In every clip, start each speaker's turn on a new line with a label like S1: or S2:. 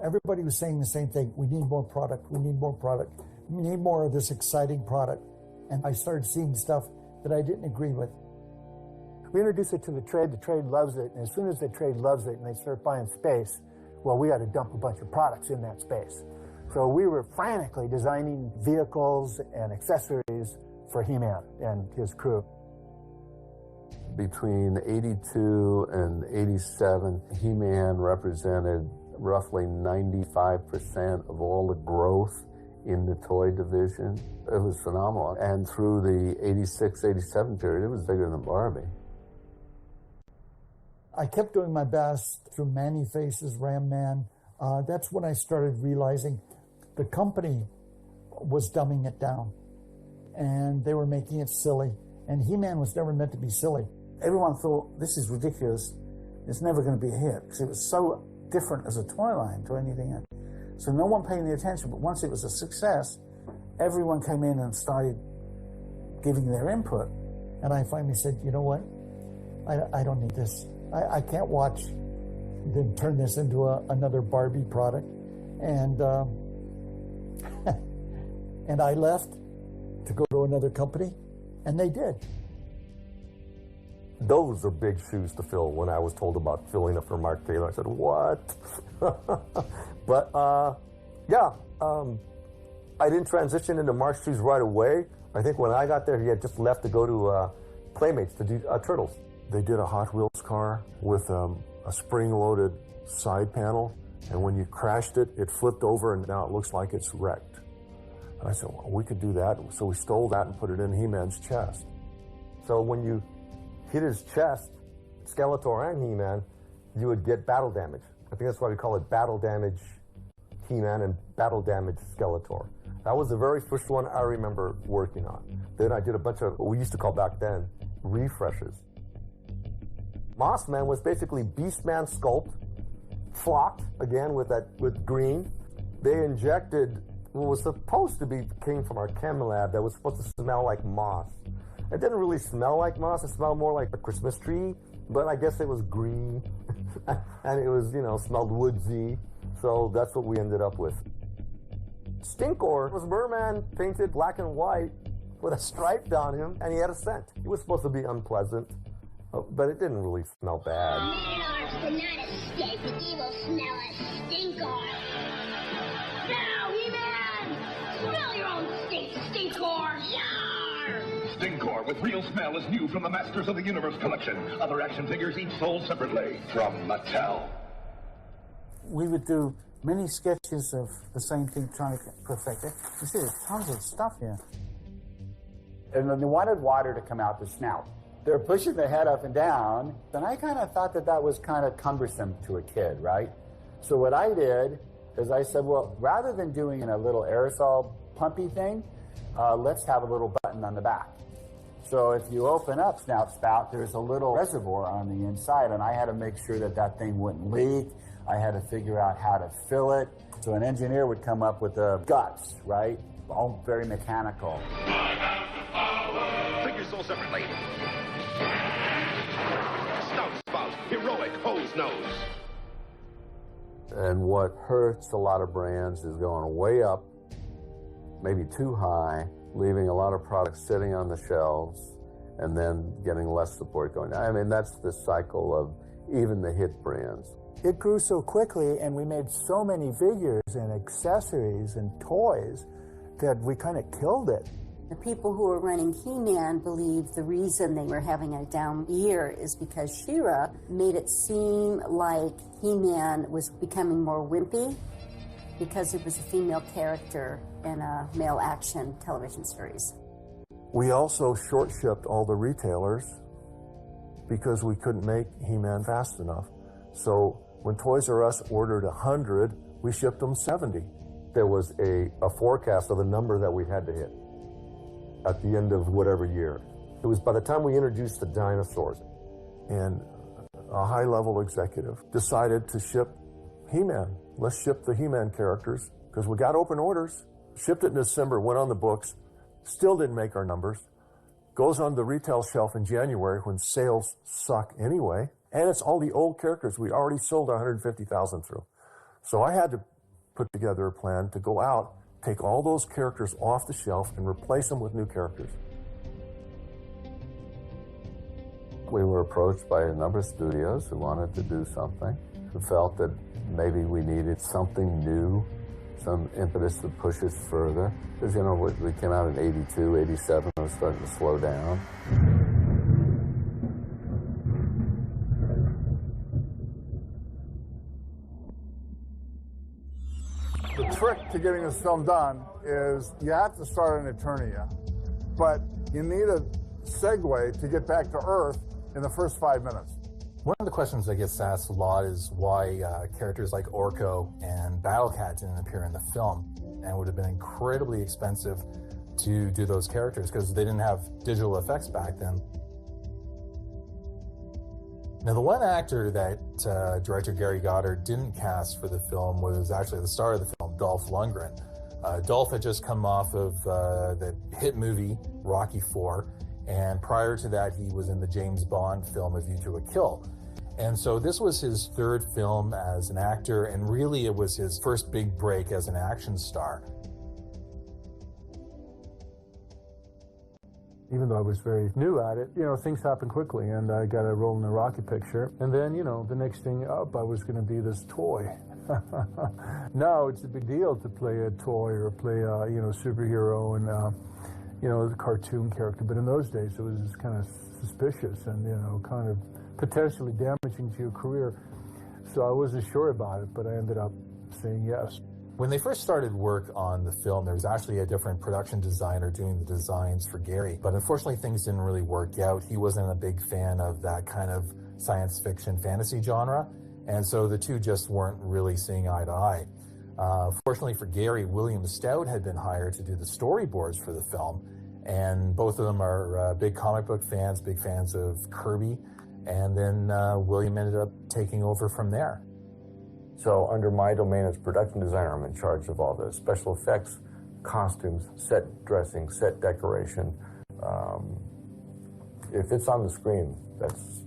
S1: Everybody was saying the same thing. We need more product. We need more product. We need more of this exciting product. And I started seeing stuff that I didn't agree with.
S2: We introduce it to the trade loves it, and as soon as the trade loves it and they start buying space, well, we got to dump a bunch of products in that space. So we were frantically designing vehicles and accessories for He-Man and his crew.
S3: Between 82 and 87, He-Man represented roughly 95% of all the growth in the toy division. It was phenomenal. And through the 86, 87 period, it was bigger than Barbie.
S1: I kept doing my best through Man-E-Faces, Ram Man. That's when I started realizing the company was dumbing it down. And they were making it silly. And He-Man was never meant to be silly.
S2: Everyone thought, this is ridiculous. It's never going to be a hit, because it was so different as a toy line to anything else. So no one paid any attention, but once it was a success, everyone came in and started giving their input.
S1: And I finally said, you know what? I don't need this. I can't watch them turn this into another Barbie product. And and I left to go to another company, and they did.
S4: Those are big shoes to fill. When I was told about filling it for Mark Taylor, I said, what? But yeah, I didn't transition into Mark's shoes right away. I think when I got there, he had just left to go to Playmates to do Turtles.
S5: They did a Hot Wheels car with a spring-loaded side panel, and when you crashed it, it flipped over, and now it looks like it's wrecked. And I said, well, we could do that. So we stole that and put it in He-Man's chest.
S4: So when you hit his chest, Skeletor and He-Man, you would get battle damage. I think that's why we call it battle damage He-Man and battle damage Skeletor. That was the very first one I remember working on. Then I did a bunch of what we used to call back then refreshes. Mossman was basically Beastman sculpt, flocked again with green. They injected what was supposed to be came from our chem lab that was supposed to smell like moss. It didn't really smell like moss. It smelled more like a Christmas tree, but I guess it was green and it was, smelled woodsy. So that's what we ended up with. Stinkor was Merman painted black and white with a stripe down him, and he had a scent. It was supposed to be unpleasant, but it didn't really smell bad.
S6: Man-at-arms cannot escape the evil smell of Stinkor. Now, He-Man! Smell your own stink, Stinkor! Yar!
S7: Stinkor with real smell is new from the Masters of the Universe collection. Other action figures each sold separately from Mattel.
S2: We would do many sketches of the same thing, trying to perfect it. You see, there's tons of stuff here.
S8: And then they wanted water to come out the snout. They're pushing the head up and down, and I kind of thought that was kind of cumbersome to a kid, right? So what I did is I said, well, rather than doing a little aerosol pumpy thing, let's have a little button on the back. So if you open up Snout Spout, there's a little reservoir on the inside, and I had to make sure that thing wouldn't leak. I had to figure out how to fill it. So an engineer would come up with the guts, right? All very mechanical.
S7: Figures sold separately. Snout Spout, heroic hose nose.
S3: And what hurts a lot of brands is going way up, maybe too high, leaving a lot of products sitting on the shelves, and then getting less support going. I mean, that's the cycle of even the hit brands.
S2: It grew so quickly, and we made so many figures and accessories and toys that we kind of killed it.
S9: The people who were running He-Man believed the reason they were having a down year is because She-Ra made it seem like He-Man was becoming more wimpy because it was a female character in a male action television series.
S5: We also short-shipped all the retailers because we couldn't make He-Man fast enough. So when Toys R Us ordered 100, we shipped them 70.
S4: There was a forecast of the number that we had to hit at the end of whatever year. It was by the time we introduced the dinosaurs.
S5: And a high-level executive decided to ship He-Man. Let's ship the He-Man characters, because we got open orders. Shipped it in December, went on the books, still didn't make our numbers. Goes on the retail shelf in January when sales suck anyway. And it's all the old characters we already sold 150,000 through. So I had to put together a plan to go out, take all those characters off the shelf and replace them with new characters.
S3: We were approached by a number of studios who wanted to do something, who felt that maybe we needed something new, some impetus to push us further. Because, you know, we came out in 82, 87, it was starting to slow down.
S10: The trick to getting this film done is you have to start in Eternia, but you need a segue to get back to Earth in the first 5 minutes.
S11: One of the questions that gets asked a lot is why characters like Orko and Battle Cat didn't appear in the film, and it would have been incredibly expensive to do those characters because they didn't have digital effects back then. Now, the one actor that director Gary Goddard didn't cast for the film was actually the star of the film, Dolph Lundgren. Dolph had just come off of the hit movie Rocky IV, and prior to that, he was in the James Bond film A View to a Kill. And so this was his third film as an actor, and really it was his first big break as an action star.
S2: Even though I was very new at it, you know, things happened quickly, and I got a role in the Rocky picture. And then, you know, the next thing up, I was going to be this toy. Now it's a big deal to play a toy or play a, you know, superhero and, you know, the cartoon character. But in those days, it was kind of suspicious and, you know, kind of potentially damaging to your career. So I wasn't sure about it, but I ended up saying yes.
S11: When they first started work on the film, there was actually a different production designer doing the designs for Gary. But unfortunately, things didn't really work out. He wasn't a big fan of that kind of science fiction fantasy genre. And so the two just weren't really seeing eye to eye. Fortunately for Gary, William Stout had been hired to do the storyboards for the film. And both of them are big comic book fans, big fans of Kirby. And then William ended up taking over from there.
S3: So under my domain as production designer, I'm in charge of all the special effects, costumes, set dressing, set decoration. If it's on the screen, that's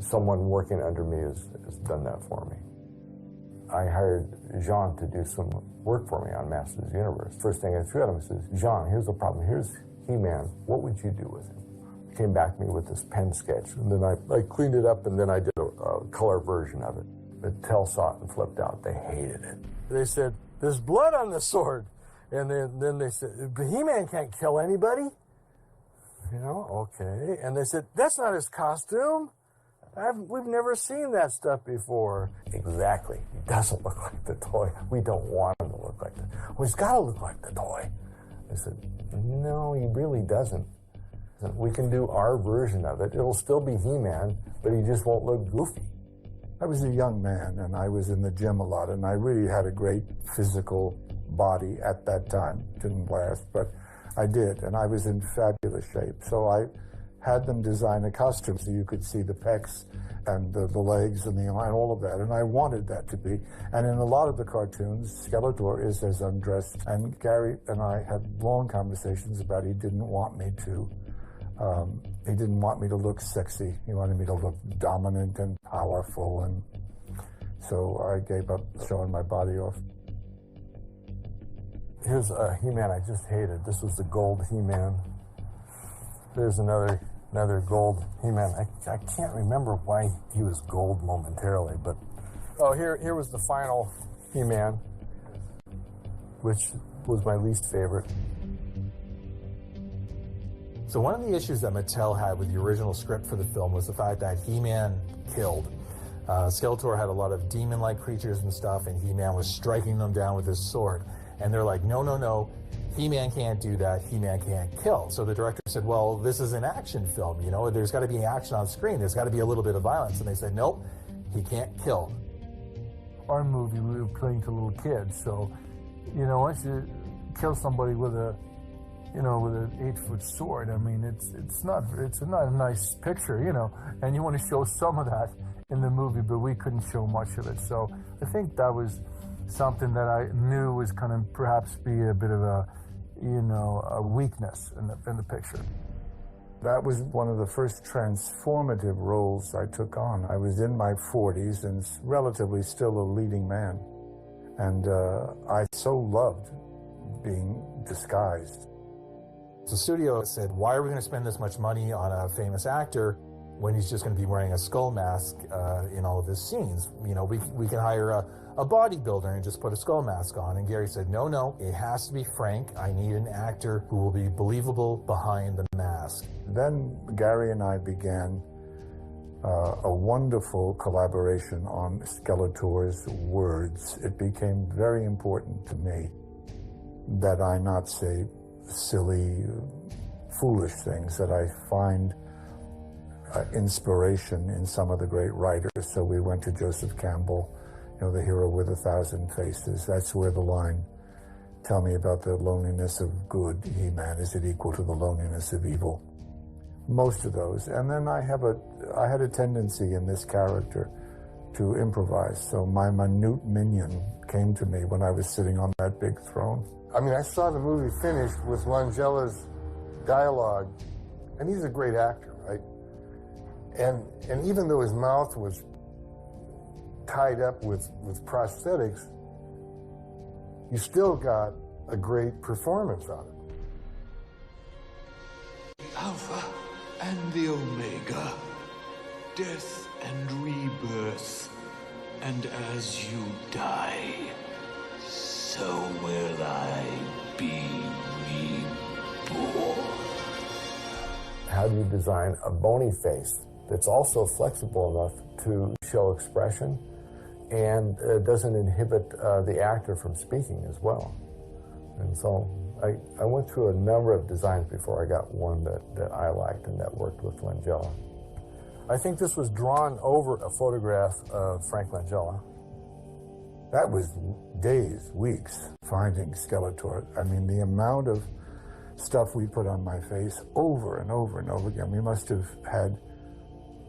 S3: someone working under me has done that for me. I hired Jean to do some work for me on Masters of the Universe. First thing I threw at him, I says, Jean, here's the problem. Here's He-Man. What would you do with him? He came back to me with this pen sketch, and then I cleaned it up, and then I did a color version of it. Mattel saw it and flipped out. They hated it. They said, there's blood on the sword. And then they said, He-Man can't kill anybody. You know, okay. And they said, that's not his costume. We've never seen that stuff before. Exactly. He doesn't look like the toy. We don't want him to look like the toy. Well, he's got to look like the toy. I said, no, he really doesn't. We can do our version of it. It'll still be He-Man, but he just won't look goofy.
S10: I was a young man, and I was in the gym a lot, and I really had a great physical body at that time. Didn't last, but I did, and I was in fabulous shape. So I had them design a costume so you could see the pecs and the legs and all of that, and I wanted that to be. And in a lot of the cartoons, Skeletor is as undressed, and Gary and I had long conversations about he didn't want me to. He didn't want me to look sexy. He wanted me to look dominant and powerful, and so I gave up showing my body off.
S3: Here's a He-Man I just hated. This was the gold He-Man. There's another gold He-Man. I can't remember why he was gold momentarily, but oh, here was the final He-Man, which was my least favorite.
S11: So one of the issues that Mattel had with the original script for the film was the fact that He-Man killed. Skeletor had a lot of demon-like creatures and stuff, and He-Man was striking them down with his sword. And they're like, no, He-Man can't do that, He-Man can't kill. So the director said, well, this is an action film, you know, there's got to be action on screen, there's got to be a little bit of violence. And they said, nope, he can't kill.
S2: Our movie, we were playing to little kids, so, you know, once you kill somebody with an 8-foot sword, I mean, it's not a nice picture, you know, and you want to show some of that in the movie, but we couldn't show much of it. So I think that was something that I knew was going to perhaps be a bit of a weakness in the picture.
S10: That was one of the first transformative roles I took on. I was in my 40s and relatively still a leading man. And I so loved being disguised.
S11: The studio said, why are we going to spend this much money on a famous actor when he's just going to be wearing a skull mask in all of his scenes? You know, we can hire a bodybuilder and just put a skull mask on. And Gary said, no, it has to be Frank. I need an actor who will be believable behind the mask.
S10: Then Gary and I began a wonderful collaboration on Skeletor's words. It became very important to me that I not say silly, foolish things, that I find inspiration in some of the great writers. So we went to Joseph Campbell, you know, The Hero with 1,000 Faces. That's where the line, tell me about the loneliness of good, He-Man. Is it equal to the loneliness of evil? Most of those. And then I had a tendency in this character to improvise. So my minute minion came to me when I was sitting on that big throne.
S5: I mean, I saw the movie finished with Langella's dialogue, and he's a great actor, right? And even though his mouth was tied up with prosthetics, you still got a great performance out of it.
S12: Alpha and the Omega, death and rebirth, and as you die, so will I be reborn.
S3: How do you design a bony face that's also flexible enough to show expression and doesn't inhibit the actor from speaking as well? And so I went through a number of designs before I got one that I liked and that worked with Langella.
S5: I think this was drawn over a photograph of Frank Langella.
S10: That was days, weeks, finding Skeletor. I mean, the amount of stuff we put on my face over and over and over again. We must have had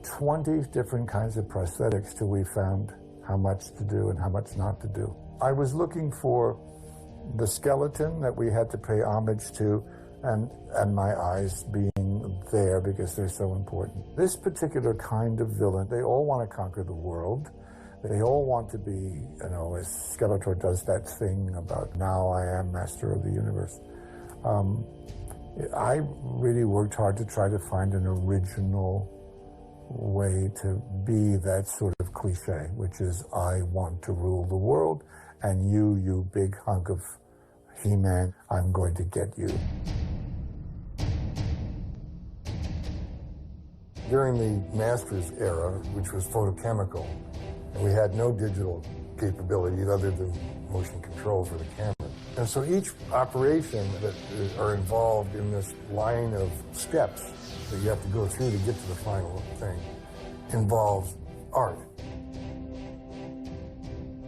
S10: 20 different kinds of prosthetics till we found how much to do and how much not to do. I was looking for the skeleton that we had to pay homage to, and my eyes being there because they're so important. This particular kind of villain, they all want to conquer the world. They all want to be, you know, as Skeletor does that thing about now I am master of the universe. I really worked hard to try to find an original way to be that sort of cliche, which is I want to rule the world, and you big hunk of He-Man, I'm going to get you.
S5: During the Masters era, which was photochemical, and we had no digital capability other than motion control for the camera. And so each operation that are involved in this line of steps that you have to go through to get to the final thing involves art.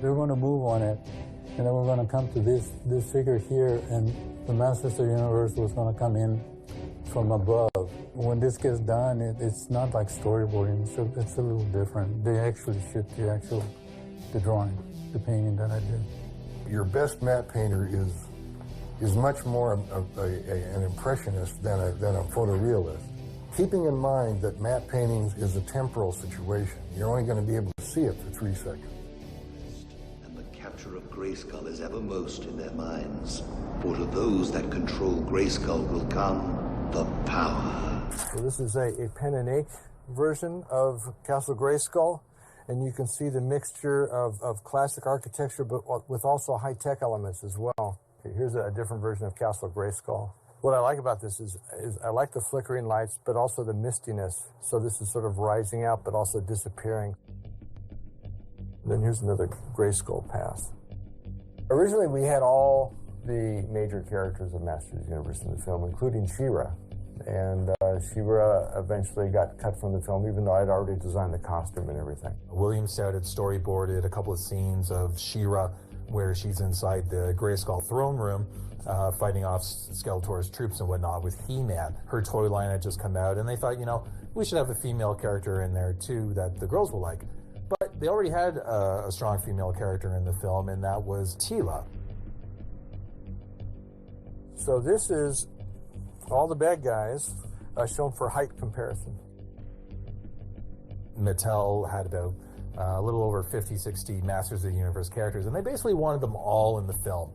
S13: They're going to move on it, and then we're going to come to this figure here, and the Masters of the Universe was going to come in from above. When this gets done, it's not like storyboarding, so it's a little different. They actually shoot the drawing, the painting that I did.
S5: Your best matte painter is much more an impressionist than a photorealist. Keeping in mind that matte paintings is a temporal situation. You're only going to be able to see it for 3 seconds.
S12: And the capture of Grayskull is evermost in their minds. For to those that control Grayskull will come the power.
S5: So this is a pen and ink version of Castle Grayskull, and you can see the mixture of classic architecture, but with also high-tech elements as well. Okay, here's a different version of Castle Grayskull. What I like about this is I like the flickering lights, but also the mistiness. So this is sort of rising out, but also disappearing. Then here's another Grayskull pass.
S3: Originally, we had all the major characters of Masters of the Universe in the film, including She-Ra. And She-Ra eventually got cut from the film, even though I'd already designed the costume and everything.
S11: William Stout had storyboarded a couple of scenes of She-Ra where she's inside the Grayskull throne room fighting off Skeletor's troops and whatnot with He-Man. Her toy line had just come out, and they thought, you know, we should have a female character in there, too, that the girls will like. But they already had a strong female character in the film, and that was Teela.
S5: So this is all the bad guys shown for height comparison.
S11: Mattel had about a little over 50, 60 Masters of the Universe characters, and they basically wanted them all in the film.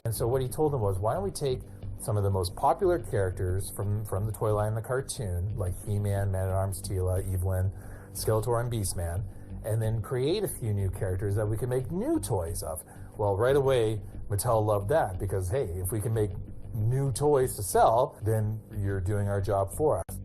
S11: And so what he told them was, why don't we take some of the most popular characters from the toy line, the cartoon, like He-Man, Man-at-Arms, Teela, Evelyn, Skeletor, and Beastman, and then create a few new characters that we can make new toys of. Well, right away, Mattel loved that because, hey, if we can make new toys to sell, then you're doing our job for us.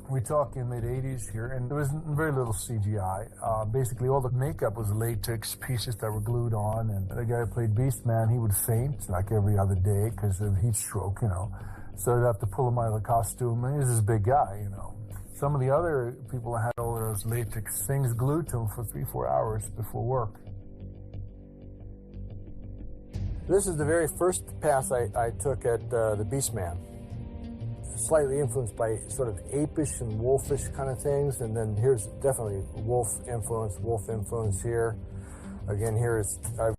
S14: We talk in mid-'80s here, and there was very little CGI. Basically, all the makeup was latex pieces that were glued on, and the guy who played Beastman, he would faint like every other day because of heat stroke, you know. So they'd have to pull him out of the costume, and he's this big guy, you know. Some of the other people had all those latex things glued to them for 3-4 hours before work.
S15: This is the very first pass I took at the Beastman. Slightly influenced by sort of apish and wolfish kind of things, and then here's definitely wolf influence here. Again, here is I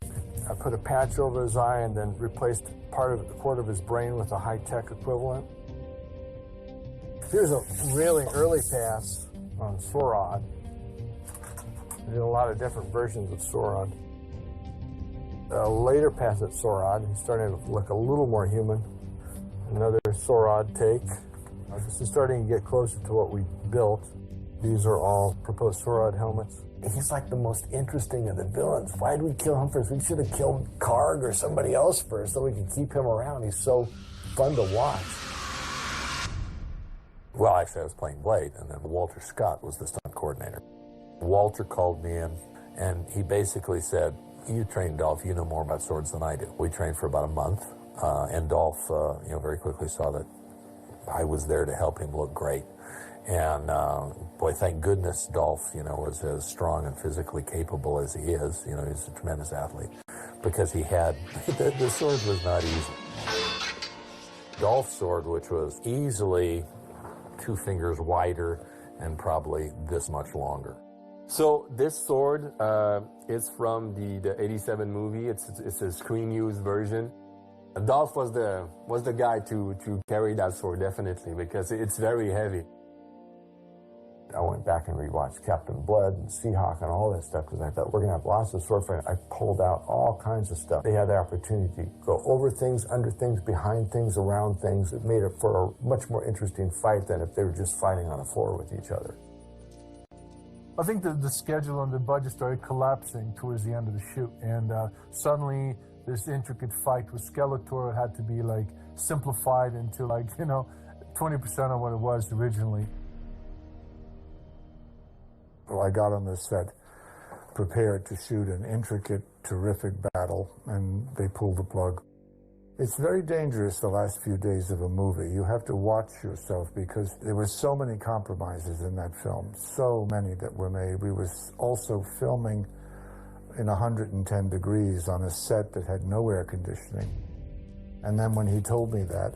S15: put a patch over his eye and then replaced a quarter of his brain with a high-tech equivalent. Here's a really early pass on Saurod. I did a lot of different versions of Saurod. A later pass at Saurod, he's starting to look a little more human. Another Saurod take. This is starting to get closer to what we built. These are all proposed Saurod helmets. He's like the most interesting of the villains. Why did we kill him first? We should have killed Karg or somebody else first so we could keep him around. He's so fun to watch.
S3: Well, actually, I was playing Blade, and then Walter Scott was the stunt coordinator. Walter called me in, and he basically said, you trained Dolph, you know more about swords than I do. We trained for about a month, and Dolph, very quickly saw that I was there to help him look great. And, boy, thank goodness Dolph, was as strong and physically capable as he is. He's a tremendous athlete. Because he had, the sword was not easy. Dolph's sword, which was easily 2 fingers wider and probably this much longer.
S16: So this sword is from the 87 movie. It's a screen-used version. Dolph was the guy to carry that sword, definitely, because it's very heavy.
S15: I went back and rewatched Captain Blood and Seahawk and all that stuff because I thought we're going to have lots of sword fighting. I pulled out all kinds of stuff. They had the opportunity to go over things, under things, behind things, around things. It made it for a much more interesting fight than if they were just fighting on the floor with each other.
S14: I think the schedule and the budget started collapsing towards the end of the shoot, and suddenly this intricate fight with Skeletor had to be simplified into 20% of what it was originally.
S10: Well, I got on the set prepared to shoot an intricate, terrific battle, and they pulled the plug. It's very dangerous the last few days of a movie. You have to watch yourself because there were so many compromises in that film, so many that were made. We were also filming in 110 degrees on a set that had no air conditioning. And then when he told me that,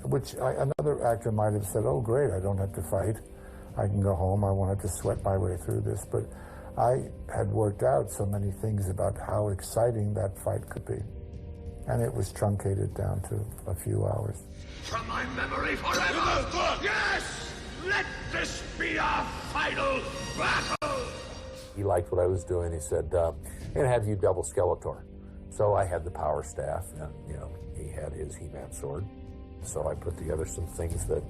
S10: another actor might have said, oh great, I don't have to fight. I can go home. I wanted to sweat my way through this. But I had worked out so many things about how exciting that fight could be. And it was truncated down to a few hours.
S7: From my memory forever! Yes! Let this be our final battle!
S3: He liked what I was doing. He said, I'm going to have you double Skeletor. So I had the power staff, and, he had his He-Man sword. So I put together some things that,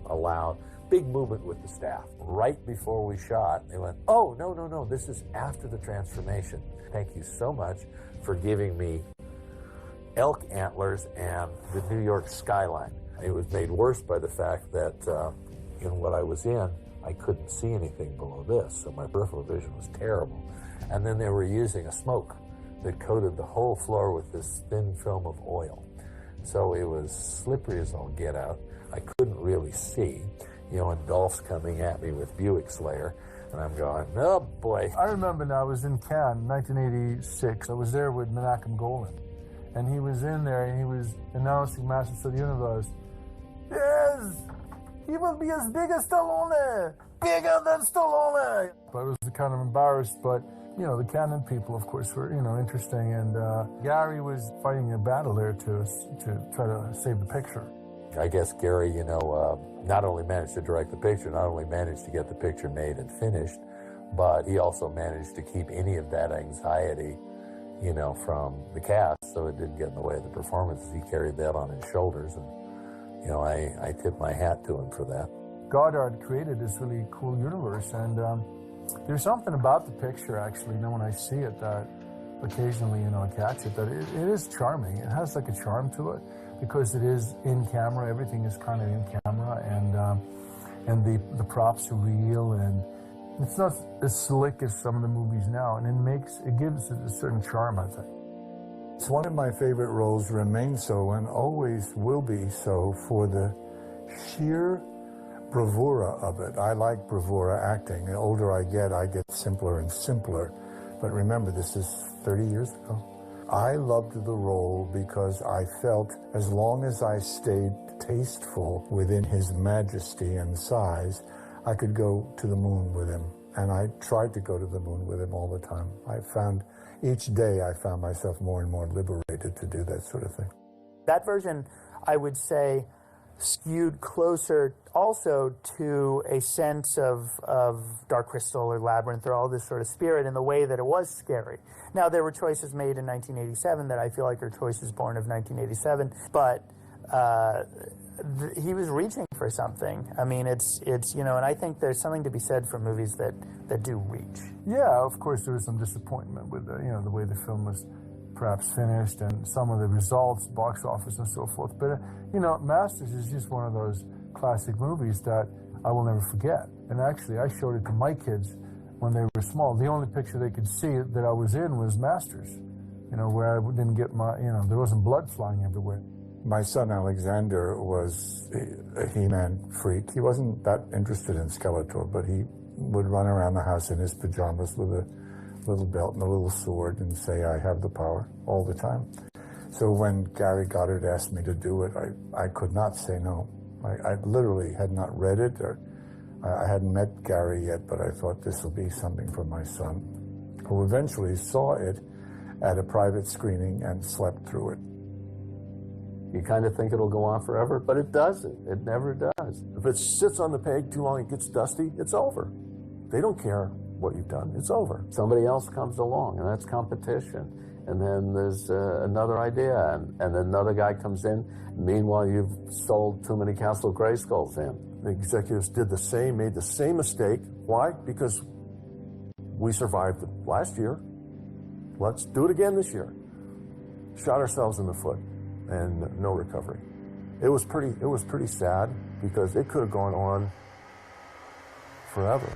S3: allowed big movement with the staff. Right before we shot, they went, oh, no, this is after the transformation. Thank you so much for giving me elk antlers and the New York skyline. It was made worse by the fact that in what I was in, I couldn't see anything below this, so my peripheral vision was terrible. And then they were using a smoke that coated the whole floor with this thin film of oil. So it was slippery as all get out. I couldn't really see, and Dolph's coming at me with Buick Slayer, and I'm going, oh boy.
S14: I remember now, I was in Cannes, 1986. I was there with Menachem Golan, and he was in there, and he was announcing Masters of the Universe. Yes, he will be as big as Stallone, bigger than Stallone. But I was kind of embarrassed, but the Cannon people, of course, were, interesting, and Gary was fighting a battle there to try to save the picture.
S3: I guess Gary, not only managed to direct the picture, not only managed to get the picture made and finished, but he also managed to keep any of that anxiety, you know, from the cast, so it didn't get in the way of the performances. He carried that on his shoulders, and, you know, I tip my hat to him for that.
S14: Goddard created this really cool universe, and there's something about the picture, actually, you know, when I see it, that occasionally, you know, I catch it, that it is charming. It has like a charm to it, because it is in camera, everything is kind of in camera, and the props are real, and it's not as slick as some of the movies now, and it gives it a certain charm, I think.
S10: It's one of my favorite roles, remains so, and always will be so, for the sheer bravura of it. I like bravura acting. The older I get simpler and simpler. But remember, this is 30 years ago. I loved the role because I felt as long as I stayed tasteful within his majesty and size, I could go to the moon with him. And I tried to go to the moon with him all the time. Each day I found myself more and more liberated to do that sort of thing.
S2: That version, I would say, skewed closer also to a sense of Dark Crystal or Labyrinth or all this sort of spirit in the way that it was scary. Now, there were choices made in 1987 that I feel like are choices born of 1987, but he was reaching for something. I mean, it's you know, and I think there's something to be said for movies that do reach.
S14: Yeah, of course there was some disappointment with the way the film was perhaps finished and some of the results, box office and so forth. But you know, Masters is just one of those classic movies that I will never forget. And actually, I showed it to my kids when they were small. The only picture they could see that I was in was Masters. You know, where I didn't get there wasn't blood flying everywhere.
S10: My son Alexander was a He-Man freak. He wasn't that interested in Skeletor, but he would run around the house in his pajamas with a little belt and a little sword and say, "I have the power," all the time. So when Gary Goddard asked me to do it, I could not say no. I literally had not read it, or I hadn't met Gary yet, but I thought this will be something for my son, who eventually saw it at a private screening and slept through it.
S3: You kind of think it'll go on forever, but it doesn't. It never does.
S5: If it sits on the peg too long, it gets dusty, it's over. They don't care what you've done. It's over.
S3: Somebody else comes along, and that's competition. And then there's another idea, and another guy comes in. Meanwhile, you've sold too many Castle Grayskulls in.
S5: The executives did the same, made the same mistake. Why? Because we survived it last year. Let's do it again this year. Shot ourselves in the foot, and no recovery. It was pretty sad, because it could have gone on forever.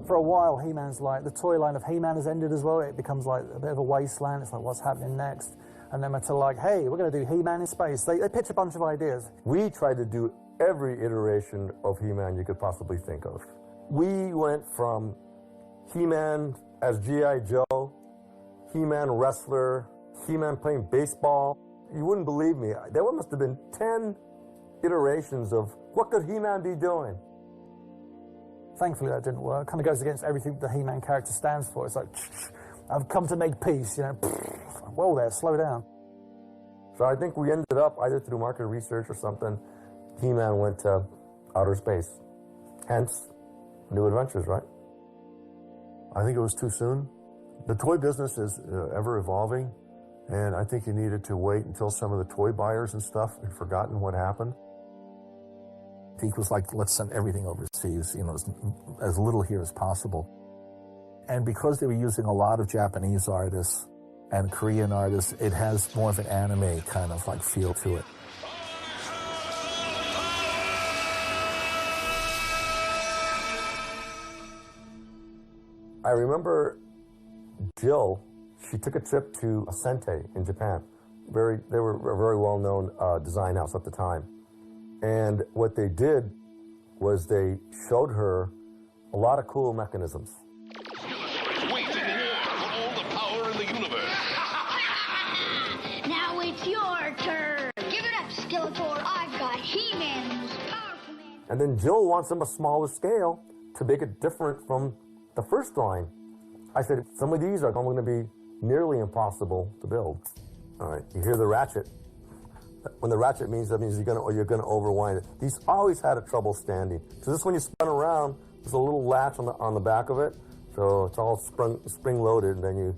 S17: For a while, He-Man's like, the toy line of He-Man has ended as well. It becomes like a bit of a wasteland. It's like, what's happening next? And then Mattel like, hey, we're going to do He-Man in space. They pitch a bunch of ideas.
S4: We tried to do every iteration of He-Man you could possibly think of. We went from He-Man as G.I. Joe, He-Man wrestler, He-Man playing baseball. You wouldn't believe me. There must have been 10 iterations of what could He-Man be doing.
S17: Thankfully, that didn't work. Kind of goes against everything the He-Man character stands for. It's like, I've come to make peace, you know. Whoa there, slow down.
S4: So I think we ended up, either through market research or something, He-Man went to outer space. Hence, New Adventures, right?
S5: I think it was too soon. The toy business is ever evolving, and I think you needed to wait until some of the toy buyers and stuff had forgotten what happened.
S11: He was like, let's send everything overseas, you know, as little here as possible. And because they were using a lot of Japanese artists and Korean artists, it has more of an anime kind of like feel to it.
S4: I remember Jill, she took a trip to Asente in Japan. They were a very well-known design house at the time. And what they did was they showed her a lot of cool mechanisms.
S7: Waging war for all the power in the universe.
S6: Now it's your turn. Give it up, Skeletor. I've got He-Man, the most powerful man.
S4: And then Jill wants them a smaller scale to make it different from the first line. I said, some of these are going to be nearly impossible to build. All right, you hear the ratchet. When the ratchet means, that means you're gonna overwind it. These always had a trouble standing. So this, when you spun around, there's a little latch on the back of it, so it's all spring loaded, and then you.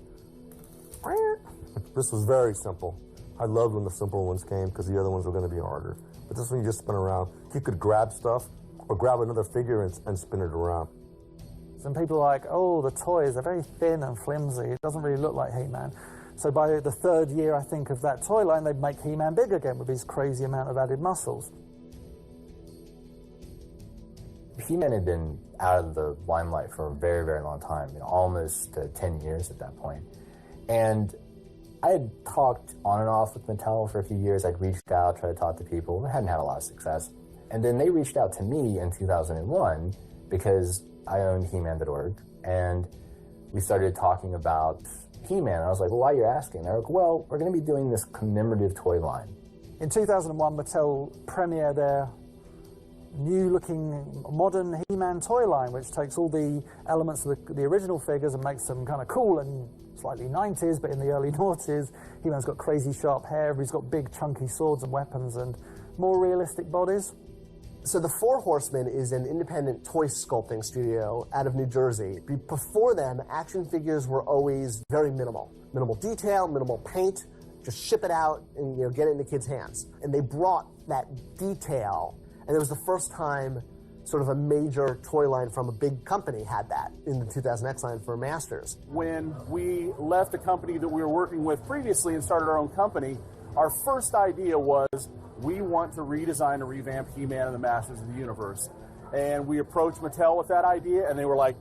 S4: This was very simple. I loved when the simple ones came because the other ones were going to be harder. But this one you just spin around. You could grab stuff or grab another figure and spin it around.
S17: Some people are like, oh, the toys are very thin and flimsy. It doesn't really look like He-Man. So by the third year, I think, of that toy line, they'd make He-Man big again with these crazy amount of added muscles.
S18: He-Man had been out of the limelight for a very, very long time, almost 10 years at that point. And I had talked on and off with Mattel for a few years. I'd reached out, tried to talk to people. I hadn't had a lot of success. And then they reached out to me in 2001 because I owned He-Man.org. And we started talking about He-Man. I was like, well, why are you asking? They're like, well, we're going to be doing this commemorative toy line.
S17: In 2001, Mattel premiered their new-looking modern He-Man toy line, which takes all the elements of the original figures and makes them kind of cool and slightly 90s, but in the early noughties. He-Man's got crazy sharp hair, he's got big chunky swords and weapons and more realistic bodies.
S19: So the Four Horsemen is an independent toy sculpting studio out of New Jersey. Before them, action figures were always very minimal. Minimal detail, minimal paint, just ship it out and get it into kids' hands. And they brought that detail, and it was the first time sort of a major toy line from a big company had that in the 2000X line for Masters.
S20: When we left the company that we were working with previously and started our own company, our first idea was we want to redesign and revamp He-Man and the Masters of the Universe. And we approached Mattel with that idea, and they were like,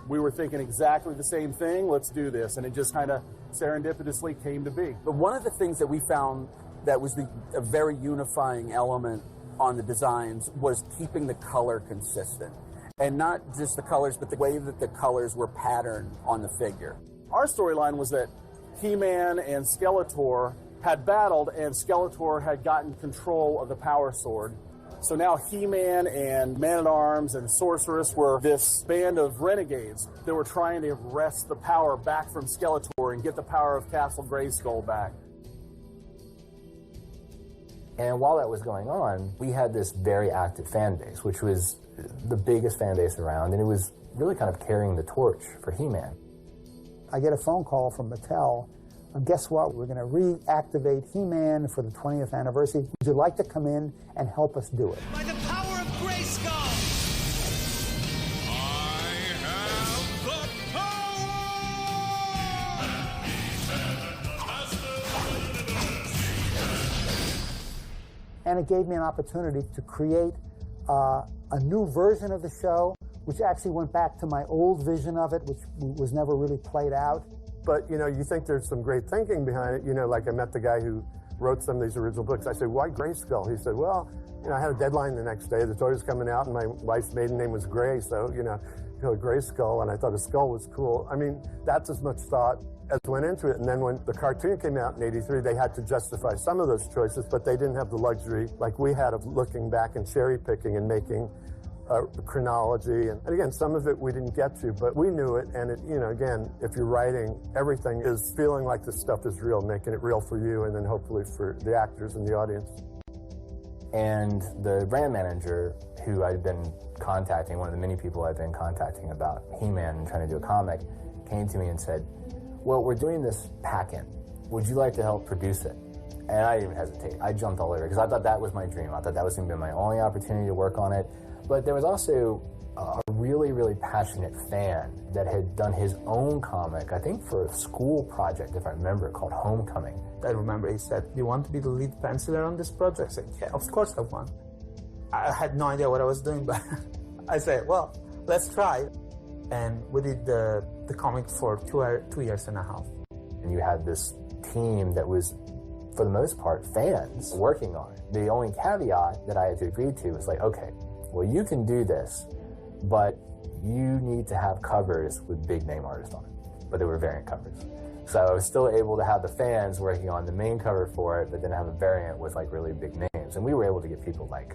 S20: we were thinking exactly the same thing, let's do this. And it just kind of serendipitously came to be.
S21: But one of the things that we found that was a very unifying element on the designs was keeping the color consistent. And not just the colors, but the way that the colors were patterned on the figure.
S20: Our storyline was that He-Man and Skeletor had battled, and Skeletor had gotten control of the Power Sword. So now He-Man and Man-at-Arms and Sorceress were this band of renegades that were trying to wrest the power back from Skeletor and get the power of Castle Grayskull back.
S18: And while that was going on, we had this very active fan base, which was the biggest fan base around, and it was really kind of carrying the torch for He-Man.
S2: I get a phone call from Mattel, and guess what? We're going to reactivate He-Man for the 20th anniversary. Would you like to come in and help us do it?
S22: By the power of Grayskull! I have the
S2: And it gave me an opportunity to create a new version of the show, which actually went back to my old vision of it, which was never really played out.
S5: But, you think there's some great thinking behind it. Like I met the guy who wrote some of these original books. I said, why Grayskull? He said, well, I had a deadline the next day. The toy was coming out, and my wife's maiden name was Gray, so, Grayskull, and I thought a skull was cool. I mean, that's as much thought as went into it. And then when the cartoon came out in '83, they had to justify some of those choices, but they didn't have the luxury like we had of looking back and cherry picking and making chronology. And again, some of it we didn't get to, but we knew it. And again, if you're writing, everything is feeling like this stuff is real, making it real for you, and then hopefully for the actors and the audience.
S18: And the brand manager who I'd been contacting, one of the many people I've been contacting about He-Man and trying to do a comic, came to me and said, well, we're doing this pack-in. Would you like to help produce it? And I didn't even hesitate. I jumped all over it because I thought that was my dream. I thought that was going to be my only opportunity to work on it. But there was also a really, really passionate fan that had done his own comic, I think for a school project, if I remember, called Homecoming.
S23: I remember he said, do you want to be the lead penciler on this project? I said, yeah, of course I want. I had no idea what I was doing, but I said, well, let's try. And we did the comic for 2 years and a half.
S18: And you had this team that was, for the most part, fans working on it. The only caveat that I had to agree to was like, okay, well, you can do this, but you need to have covers with big name artists on it. But they were variant covers. So I was still able to have the fans working on the main cover for it, but then have a variant with like really big names. And we were able to get people like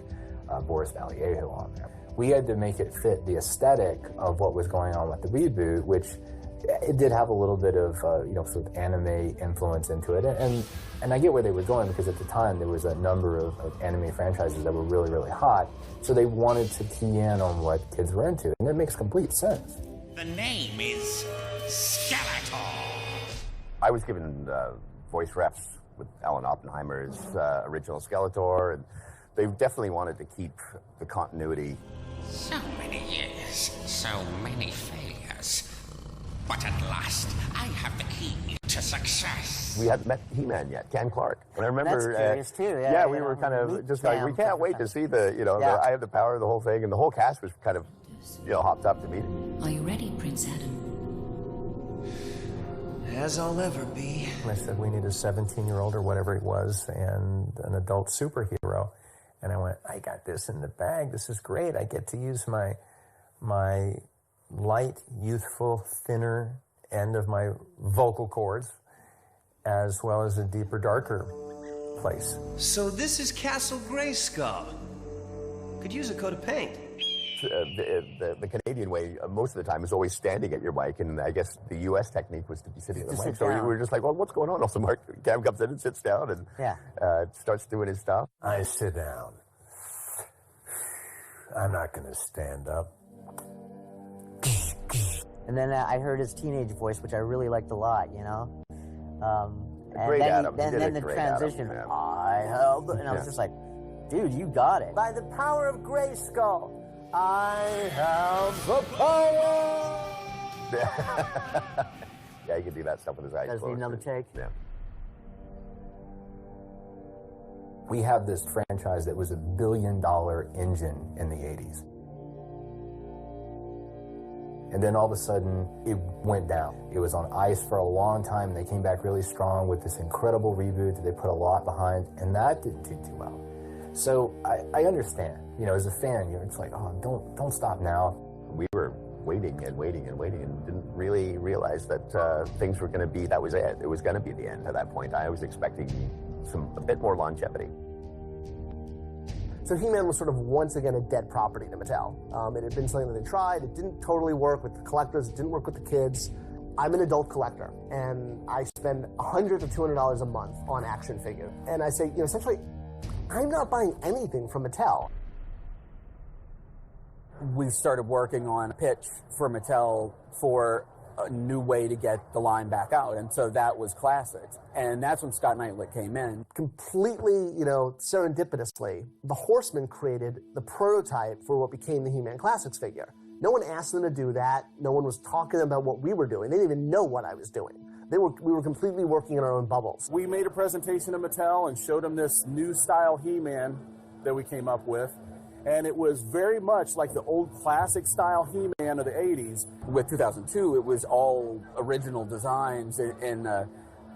S18: Boris Vallejo on there. We had to make it fit the aesthetic of what was going on with the reboot, which it did have a little bit of, sort of anime influence into it. And I get where they were going, because at the time there was a number of anime franchises that were really, really hot. So they wanted to key in on what kids were into. And it makes complete sense.
S22: The name is Skeletor.
S1: I was given voice reps with Alan Oppenheimer's original Skeletor, and they definitely wanted to keep the continuity.
S22: So many years, so many failures. But at last, I have the key to success.
S1: We hadn't met He-Man yet, Ken Clark. And I remember...
S8: That's curious, too.
S1: Yeah, we were kind of just like, we can't wait to see the, the I Have the Power, the whole thing, and the whole cast was kind of, hopped up to meet him.
S9: Are you ready, Prince Adam?
S11: As I'll ever be. I said, we need a 17-year-old or whatever it was and an adult superhero. And I went, I got this in the bag. This is great. I get to use my light, youthful, thinner end of my vocal cords, as well as a deeper, darker place.
S24: So this is Castle Grayskull. Could use a coat of paint.
S1: The Canadian way, most of the time, is always standing at your mic, and I guess the U.S. technique was to be sitting at the mic. So we were just like, well, what's going on? Also, Cam comes in and sits down and starts doing his stuff.
S11: I sit down. I'm not going to stand up.
S8: And then I heard his teenage voice, which I really liked a lot, And
S1: great
S8: then,
S1: Adam.
S8: then the transition, Adam, I held, and I was just like, dude, you got it. By the power of Grayskull, I have the power!
S1: Yeah, he can do that stuff with his eyes
S8: closed. Need another take?
S1: Yeah.
S18: We have this franchise that was $1 billion engine in the 80s. And then all of a sudden, it went down. It was on ice for a long time, and they came back really strong with this incredible reboot that they put a lot behind, and that didn't do too well. So I understand, as a fan, it's like, oh, don't stop now.
S1: We were waiting and waiting and waiting and didn't really realize that things were going to be, that was it. It was going to be the end at that point. I was expecting a bit more longevity.
S19: So He-Man was sort of once again a dead property to Mattel. It had been something that they tried. It didn't totally work with the collectors. It didn't work with the kids. I'm an adult collector, and I spend $100 to $200 a month on action figures. And I say, essentially, I'm not buying anything from Mattel.
S21: We started working on a pitch for Mattel for a new way to get the line back out, and so that was Classics. And that's when Scott Knightlett came in.
S19: Completely, serendipitously, the Horsemen created the prototype for what became the He-Man Classics figure. No one asked them to do that. No one was talking about what we were doing. They didn't even know what I was doing. We were completely working in our own bubbles.
S20: We made a presentation to Mattel and showed them this new style He-Man that we came up with. And it was very much like the old classic style He-Man of the 80s.
S21: With 2002, it was all original designs and a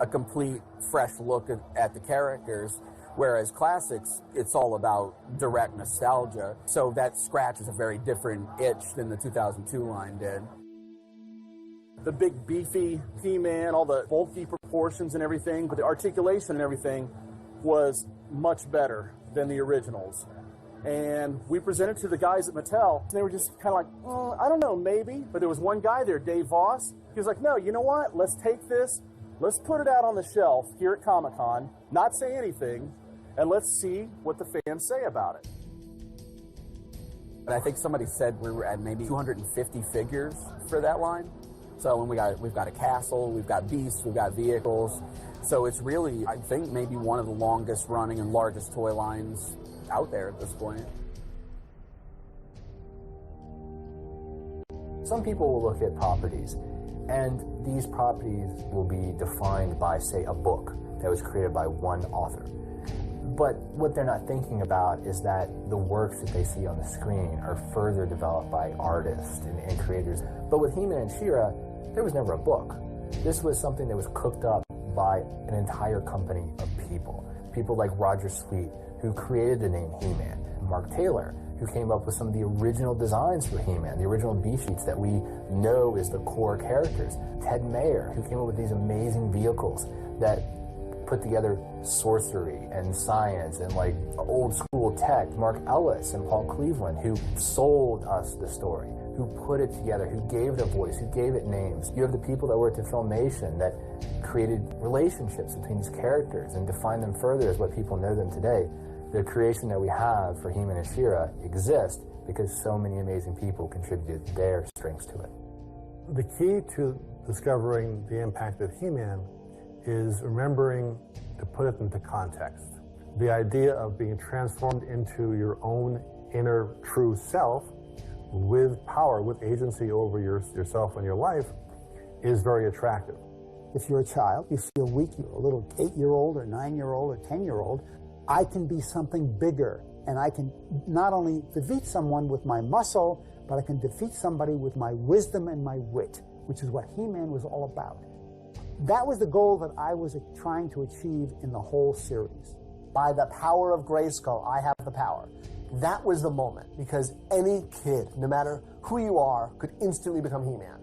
S21: complete fresh look at the characters. Whereas Classics, it's all about direct nostalgia. So that scratches a very different itch than the 2002 line did.
S20: The big beefy He-Man, all the bulky proportions and everything, but the articulation and everything was much better than the originals. And we presented to the guys at Mattel, and they were just kind of like, I don't know, maybe. But there was one guy there, Dave Voss. He was like, no, you know what? Let's take this, let's put it out on the shelf here at Comic-Con, not say anything, and let's see what the fans say about it.
S21: And I think somebody said we were at maybe 250 figures for that line. So when we've got a castle, we've got beasts, we've got vehicles. So it's really, I think, maybe one of the longest running and largest toy lines out there at this point.
S18: Some people will look at properties, and these properties will be defined by, say, a book that was created by one author. But what they're not thinking about is that the works that they see on the screen are further developed by artists and creators. But with He-Man and She-Ra, there was never a book. This was something that was cooked up by an entire company of people. People like Roger Sweet, who created the name He-Man, Mark Taylor, who came up with some of the original designs for He-Man, the original B-sheets that we know as the core characters, Ted Mayer, who came up with these amazing vehicles that put together sorcery and science and old school tech, Mark Ellis and Paul Cleveland, who sold us the story. who put it together, who gave it a voice, who gave it names. You have the people that worked at Filmation that created relationships between these characters and defined them further as what people know them today. The creation that we have for He-Man and She-Ra exists because so many amazing people contributed their strengths to it.
S9: The key to discovering the impact of He-Man is remembering to put it into context. The idea of being transformed into your own inner true self with power, with agency over yourself and your life is very attractive.
S12: If you're a child, you feel weak, you're a little 8-year-old or 9-year-old or 10-year-old, I can be something bigger, and I can not only defeat someone with my muscle, but I can defeat somebody with my wisdom and my wit, which is what He-Man was all about. That was the goal that I was trying to achieve in the whole series.
S19: By the power of Grayskull, I have the power. That was the moment, because any kid, no matter who you are, could instantly become He-Man.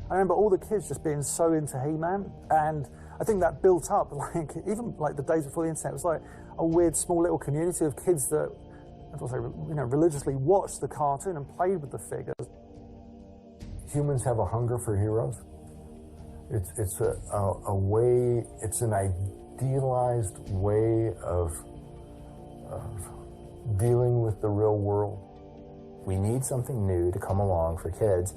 S17: I remember all the kids just being so into He-Man, and I think that built up, like, even like the days before the internet, it was like a weird small little community of kids that, religiously watched the cartoon and played with the figures.
S5: Humans have a hunger for heroes. It's a way, it's an idealized way of dealing with the real world.
S18: We need something new to come along for kids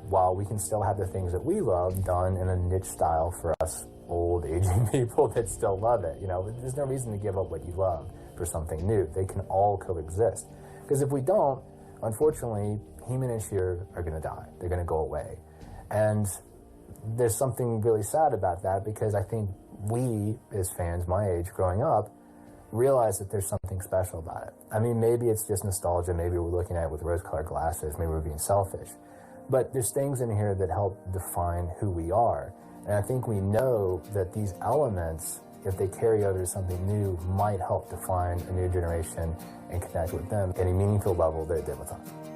S18: while we can still have the things that we love done in a niche style for us old, aging people that still love it. There's no reason to give up what you love for something new. They can all coexist. Because if we don't, unfortunately, He-Man and She-Ra are going to die. They're going to go away. And there's something really sad about that, because I think we, as fans my age growing up, realize that there's something special about it. I mean, maybe it's just nostalgia. Maybe we're looking at it with rose-colored glasses. Maybe we're being selfish. But there's things in here that help define who we are. And I think we know that these elements, if they carry over to something new, might help define a new generation and connect with them at a meaningful level that it did with us.